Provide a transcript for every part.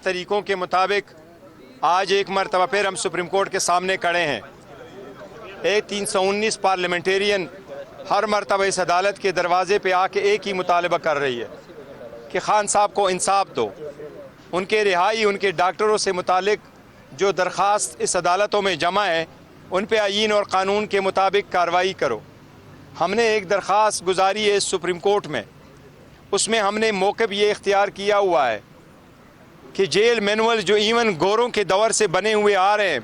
طریقوں کے مطابق آج ایک مرتبہ پھر ہم سپریم کورٹ کے سامنے کھڑے ہیں۔ 319 پارلیمنٹیرین ہر مرتبہ اس عدالت کے دروازے پہ آ کے ایک ہی مطالبہ کر رہی ہے کہ خان صاحب کو انصاف دو، ان کے رہائی، ان کے ڈاکٹروں سے متعلق جو درخواست اس عدالتوں میں جمع ہے ان پہ آئین اور قانون کے مطابق کارروائی کرو۔ ہم نے ایک درخواست گزاری ہے سپریم کورٹ میں، اس میں ہم نے موقف یہ اختیار کیا ہوا ہے کہ جیل مینول جو ایون گوروں کے دور سے بنے ہوئے آ رہے ہیں،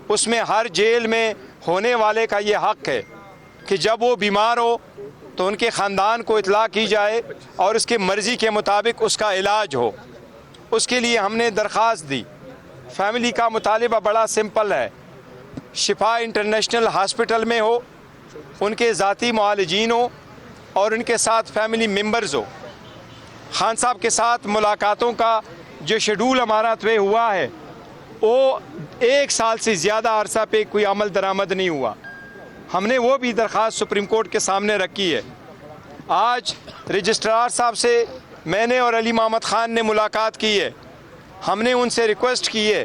اس میں ہر جیل میں ہونے والے کا یہ حق ہے کہ جب وہ بیمار ہو تو ان کے خاندان کو اطلاع کی جائے اور اس کے مرضی کے مطابق اس کا علاج ہو۔ اس کے لیے ہم نے درخواست دی۔ فیملی کا مطالبہ بڑا سمپل ہے، شفا انٹرنیشنل ہاسپٹل میں ہو، ان کے ذاتی معالجین ہو اور ان کے ساتھ فیملی ممبرز ہو۔ خان صاحب کے ساتھ ملاقاتوں کا جو شیڈول ہمارا طے ہوا ہے وہ 1 سال سے زیادہ عرصہ پہ کوئی عمل درآمد نہیں ہوا۔ ہم نے وہ بھی درخواست سپریم کورٹ کے سامنے رکھی ہے۔ آج رجسٹرار صاحب سے میں نے اور علی محمد خان نے ملاقات کی ہے، ہم نے ان سے ریکویسٹ کی ہے،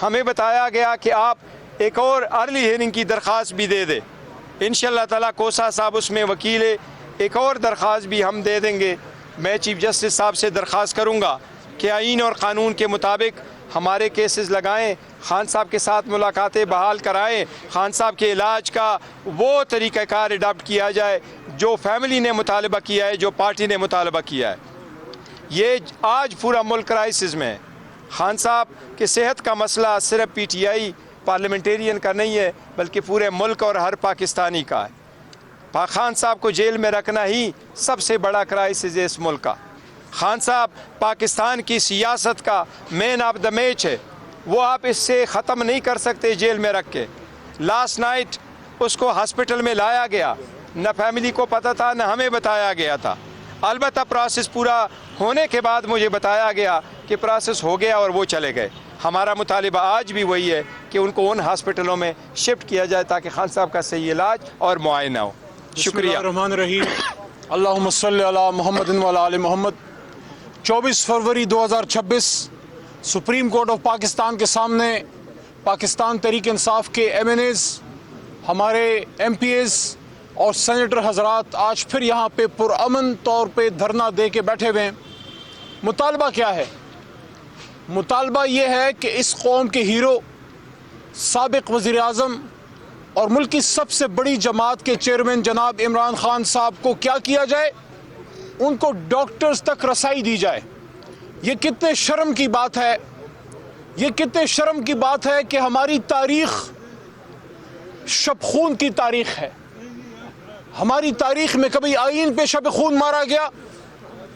ہمیں بتایا گیا کہ آپ ایک اور ارلی ہیئرنگ کی درخواست بھی دے دیں۔ انشاءاللہ تعالیٰ کوسا صاحب اس میں وکیل ہے، ایک اور درخواست بھی ہم دے دیں گے۔ میں چیف جسٹس صاحب سے درخواست کروں گا کہ آئین اور قانون کے مطابق ہمارے کیسز لگائیں، خان صاحب کے ساتھ ملاقاتیں بحال کرائیں، خان صاحب کے علاج کا وہ طریقہ کار اڈاپٹ کیا جائے جو فیملی نے مطالبہ کیا ہے، جو پارٹی نے مطالبہ کیا ہے۔ یہ آج پورا ملک کرائسس میں ہے۔ خان صاحب کی صحت کا مسئلہ صرف پی ٹی آئی پارلیمنٹیرین کا نہیں ہے بلکہ پورے ملک اور ہر پاکستانی کا ہے۔ خان صاحب کو جیل میں رکھنا ہی سب سے بڑا کرائسس ہے اس ملک کا۔ خان صاحب پاکستان کی سیاست کا مین آف دا میچ ہے، وہ آپ اس سے ختم نہیں کر سکتے جیل میں رکھ کے۔ لاسٹ نائٹ اس کو ہاسپٹل میں لایا گیا، نہ فیملی کو پتہ تھا نہ ہمیں بتایا گیا تھا۔ البتہ پروسیس پورا ہونے کے بعد مجھے بتایا گیا کہ پروسیس ہو گیا اور وہ چلے گئے۔ ہمارا مطالبہ آج بھی وہی ہے کہ ان کو ان ہاسپٹلوں میں شفٹ کیا جائے تاکہ خان صاحب کا صحیح علاج اور معائنہ ہو۔ شکریہ۔ بسم اللہ الرحمن الرحیم، اللہم صلی علی محمد و علی آل محمد۔ 24 فروری 2026 سپریم کورٹ آف پاکستان کے سامنے پاکستان تحریک انصاف کے ایم این ایز، ہمارے ایم پی ایز اور سینیٹر حضرات آج پھر یہاں پہ پرامن طور پہ دھرنا دے کے بیٹھے ہوئے ہیں۔ مطالبہ کیا ہے؟ مطالبہ یہ ہے کہ اس قوم کے ہیرو، سابق وزیر اعظم اور ملک کی سب سے بڑی جماعت کے چیئرمین جناب عمران خان صاحب کو کیا جائے؟ ان کو ڈاکٹرز تک رسائی دی جائے۔ یہ کتنے شرم کی بات ہے، یہ کتنے شرم کی بات ہے کہ ہماری تاریخ شب خون کی تاریخ ہے۔ ہماری تاریخ میں کبھی آئین پہ شب خون مارا گیا،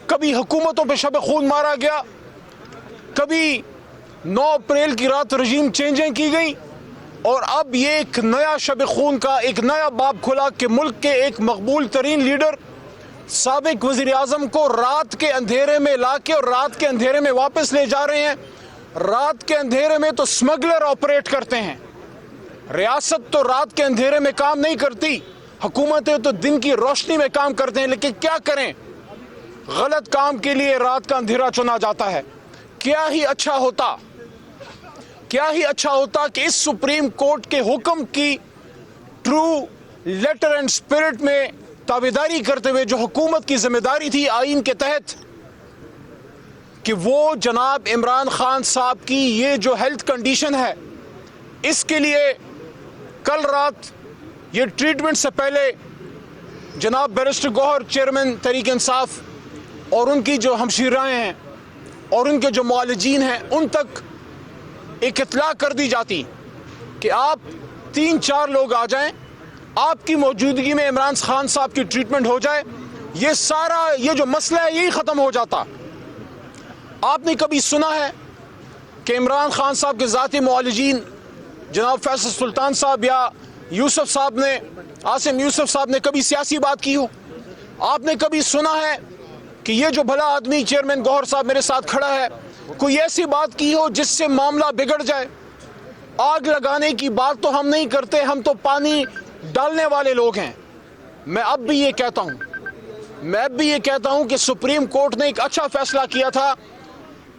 کبھی حکومتوں پہ شب خون مارا گیا، کبھی 9 اپریل کی رات رجیم چینجیں کی گئی، اور اب یہ ایک نیا شب خون کا ایک نیا باب کھلا کہ ملک کے ایک مقبول ترین لیڈر، سابق وزیر اعظم کو رات کے اندھیرے میں لا کے اور رات کے اندھیرے میں واپس لے جا رہے ہیں۔ رات کے اندھیرے میں تو اسمگلر آپریٹ کرتے ہیں، ریاست تو رات کے اندھیرے میں کام نہیں کرتی، حکومتیں تو دن کی روشنی میں کام کرتے ہیں، لیکن کیا کریں، غلط کام کے لیے رات کا اندھیرا چنا جاتا ہے۔ کیا ہی اچھا ہوتا کہ اس سپریم کورٹ کے حکم کی ٹرو لیٹر اینڈ سپرٹ میں تابعداری کرتے ہوئے جو حکومت کی ذمہ داری تھی آئین کے تحت، کہ وہ جناب عمران خان صاحب کی یہ جو ہیلتھ کنڈیشن ہے، اس کے لیے کل رات یہ ٹریٹمنٹ سے پہلے جناب بیرسٹر گوہر چیئرمین تحریک انصاف اور ان کی جو ہمشیرائیں ہیں اور ان کے جو معالجین ہیں ان تک ایک اطلاع کر دی جاتی کہ آپ 3-4 لوگ آ جائیں، آپ کی موجودگی میں عمران خان صاحب کی ٹریٹمنٹ ہو جائے، یہ سارا یہ جو مسئلہ ہے یہی ختم ہو جاتا۔ آپ نے کبھی سنا ہے کہ عمران خان صاحب کے ذاتی معالجین جناب فیصل سلطان صاحب یا یوسف صاحب نے، عاصم یوسف صاحب نے کبھی سیاسی بات کی ہو؟ آپ نے کبھی سنا ہے کہ یہ جو بھلا آدمی چیئرمین گوہر صاحب میرے ساتھ کھڑا ہے کوئی ایسی بات کی ہو جس سے معاملہ بگڑ جائے؟ آگ لگانے کی بات تو ہم نہیں کرتے، ہم تو پانی ڈالنے والے لوگ ہیں۔ میں اب بھی یہ کہتا ہوں کہ سپریم کورٹ نے ایک اچھا فیصلہ کیا تھا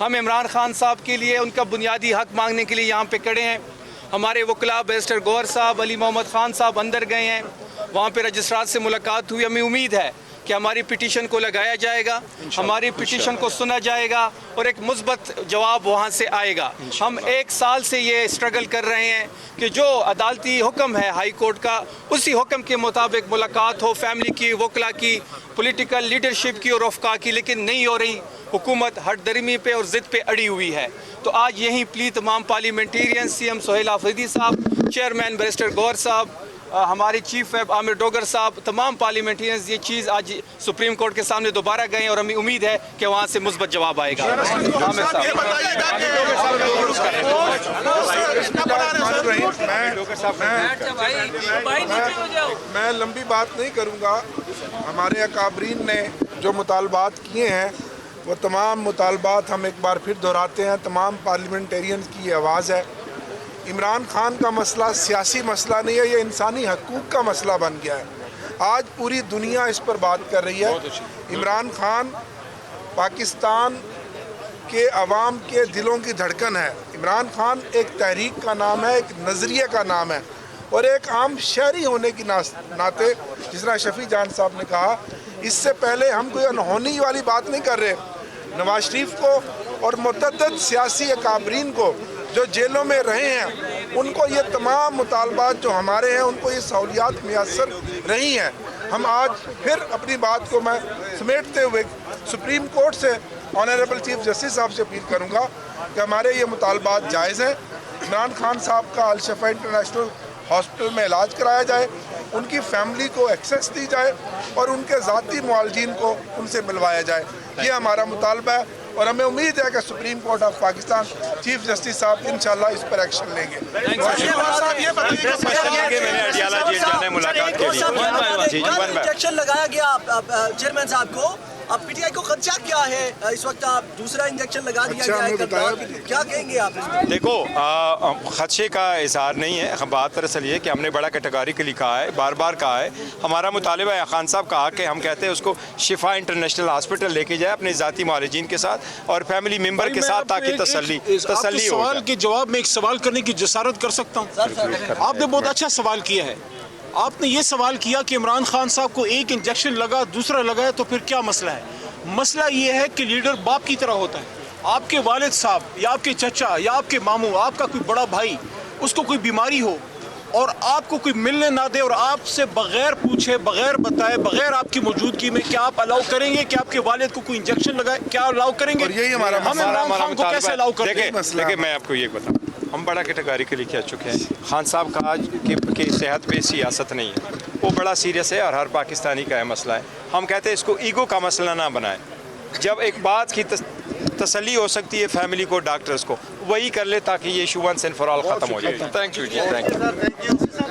ہم عمران خان صاحب کے لیے ان کا بنیادی حق مانگنے کے لیے یہاں پہ کھڑے ہیں. ہمارے وکلاء بیرسٹر گور صاحب، علی محمد خان صاحب اندر گئے ہیں، وہاں پہ رجسٹرار سے ملاقات ہوئی. ہمیں امید ہے کہ ہماری پٹیشن کو لگایا جائے گا، ہماری پٹیشن کو سنا جائے گا اور ایک مثبت جواب وہاں سے آئے گا. ہم 1 سال سے یہ اسٹرگل کر رہے ہیں کہ جو عدالتی حکم ہے ہائی کورٹ کا، اسی حکم کے مطابق ملاقات ہو فیملی کی، وکلاء کی، پولیٹیکل لیڈرشپ کی اور رفقا کی، لیکن نہیں ہو رہی. حکومت ہٹ درمی پہ اور ضد پہ اڑی ہوئی ہے. تو آج یہیں پلی تمام parliamentarian, C M Sohail Afridi صاحب، چیئرمین بیرسٹر گور صاحب، ہمارے چیف ویب عامر ڈوگر صاحب، تمام پارلیمنٹیرینز یہ چیز آج سپریم کورٹ کے سامنے دوبارہ گئے ہیں اور ہمیں امید ہے کہ وہاں سے مثبت جواب آئے گا. میں لمبی بات نہیں کروں گا. ہمارے اکابرین نے جو مطالبات کیے ہیں وہ تمام مطالبات ہم ایک بار پھر دہراتے ہیں. تمام پارلیمنٹیرینز کی یہ آواز ہے. عمران خان کا مسئلہ سیاسی مسئلہ نہیں ہے، یہ انسانی حقوق کا مسئلہ بن گیا ہے. آج پوری دنیا اس پر بات کر رہی ہے. عمران خان پاکستان کے عوام کے دلوں کی دھڑکن ہے. عمران خان ایک تحریک کا نام ہے، ایک نظریے کا نام ہے اور ایک عام شہری ہونے کی ناطے، جس طرح شفیع جان صاحب نے کہا، اس سے پہلے ہم کوئی انہونی والی بات نہیں کر رہے. نواز شریف کو اور متعدد سیاسی اکابرین کو جو جیلوں میں رہے ہیں، ان کو یہ تمام مطالبات جو ہمارے ہیں ان کو یہ سہولیات میسر رہی ہیں. ہم آج پھر اپنی بات کو میں سمیٹتے ہوئے سپریم کورٹ سے آنریبل چیف جسٹس صاحب سے اپیل کروں گا کہ ہمارے یہ مطالبات جائز ہیں. عمران خان صاحب کا الشفا انٹرنیشنل ہاسپٹل میں علاج کرایا جائے، ان کی فیملی کو ایکسیس دی جائے اور ان کے ذاتی معالجین کو ان سے ملوایا جائے. یہ ہمارا مطالبہ ہے اور ہمیں امید ہے کہ supreme court of Pakistan chief justice صاحب انشاءاللہ اس پر ایکشن لیں گے. انجیکشن لگایا گیا چیئرمین صاحب کو، اب پی ٹی آئی کو خدشہ کیا ہے اس وقت؟ آپ دوسرا انجیکشن لگا دیا گیا ہے، کیا کہیں گے آپ؟ دیکھو خدشے کا اظہار نہیں ہے. بات دراصل یہ کہ ہم نے بڑا کیٹیگوریکلی کہا ہے، بار بار کہا ہے، ہمارا مطالبہ ہے. خان صاحب کہا کہ ہم کہتے ہیں اس کو شفا انٹرنیشنل ہاسپٹل لے کے جائے اپنے ذاتی معالجین کے ساتھ اور فیملی ممبر کے ساتھ، تاکہ تسلی ہو. سوال کے جواب میں ایک سوال کرنے کی جسارت کر سکتا ہوں؟ آپ نے بہت اچھا سوال کیا ہے. آپ نے یہ سوال کیا کہ عمران خان صاحب کو ایک انجیکشن لگا، دوسرا لگا ہے، تو پھر کیا مسئلہ ہے؟ مسئلہ یہ ہے کہ لیڈر باپ کی طرح ہوتا ہے. آپ کے والد صاحب یا آپ کے چچا یا آپ کے ماموں، آپ کا کوئی بڑا بھائی، اس کو کوئی بیماری ہو اور آپ کو کوئی ملنے نہ دے اور آپ سے بغیر پوچھے، بغیر بتائے، بغیر آپ کی موجودگی میں، کیا آپ الاؤ کریں گے کہ آپ کے والد کو کوئی انجیکشن لگائے؟ کیا الاؤ کریں گے؟ اور یہی ہمارا ہم عمران خان کو کیسے الاؤ کریں گے؟ دیکھیں میں آپ کو یہ بتاؤں، ہم بڑا کیٹیگوریکلی کہہ چکے ہیں. خان صاحب کہا کہ صحت پہ سیاست نہیں ہے، وہ بڑا سیریس ہے اور ہر پاکستانی کا یہ مسئلہ ہے. ہم کہتے ہیں اس کو ایگو کا مسئلہ نہ بنائیں. جب ایک بات کی تسلی ہو سکتی ہے فیملی کو، ڈاکٹرز کو، وہی کر لے تاکہ یہ issue once and for all ختم ہو جائے. تھینک یو جی، تھینک یو.